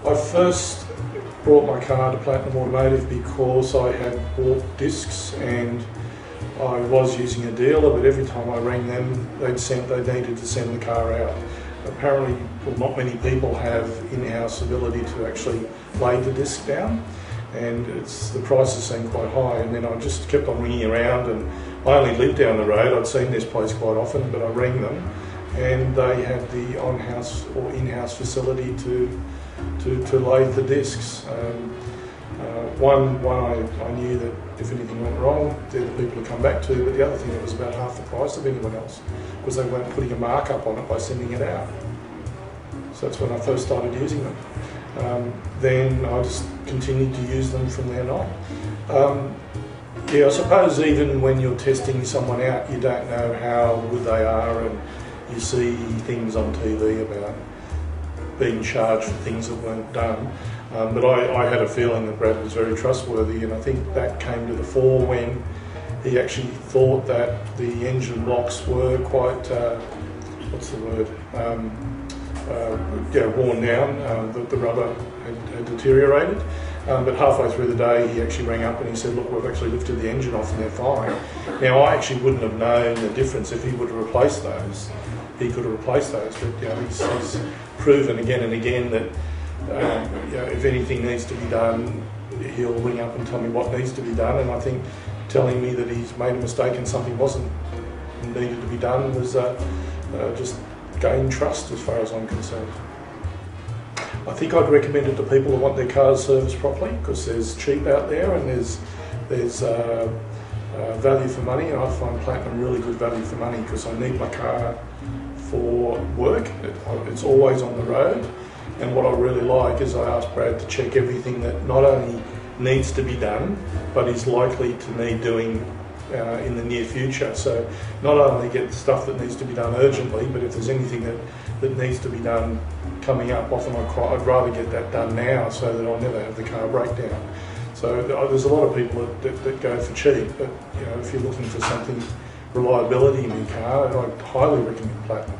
I first brought my car to Platinum Automotive because I had bought discs and I was using a dealer, but every time I rang them they needed to send the car out. Apparently, well, not many people have in-house ability to actually lay the disc down, and the prices seemed quite high. And then I just kept on ringing around, and I only lived down the road. I'd seen this place quite often, but I rang them and they had the on-house or in-house facility to lay the discs. One I knew that if anything went wrong, they're the people to come back to, but the other thing, it was about half the price of anyone else because they weren't putting a markup on it by sending it out. So that's when I first started using them. Then I just continued to use them from then on. Yeah, I suppose even when you're testing someone out, you don't know how good they are, and you see things on TV about being charged for things that weren't done. But I had a feeling that Brad was very trustworthy, and I think that came to the fore when he actually thought that the engine blocks were quite, what's the word, worn down. The rubber had deteriorated. But halfway through the day he actually rang up and he said, look, we've actually lifted the engine off and they're fine. Now I actually wouldn't have known the difference if he would have replaced those. He could have replaced those, but he's proven again and again that if anything needs to be done, he'll ring up and tell me what needs to be done. And I think telling me that he's made a mistake and something wasn't needed to be done was just gain trust as far as I'm concerned. I think I'd recommend it to people who want their cars serviced properly, because there's cheap out there and there's value for money, and I find Platinum really good value for money because I need my car for work. It's always on the road, and what I really like is I ask Brad to check everything that not only needs to be done but is likely to need doing in the near future. So not only get the stuff that needs to be done urgently, but if there's anything that needs to be done coming up, often I'd rather get that done now so that I'll never have the car break down. So there's a lot of people that go for cheap, but if you're looking for something, reliability in your car, I'd highly recommend Platinum.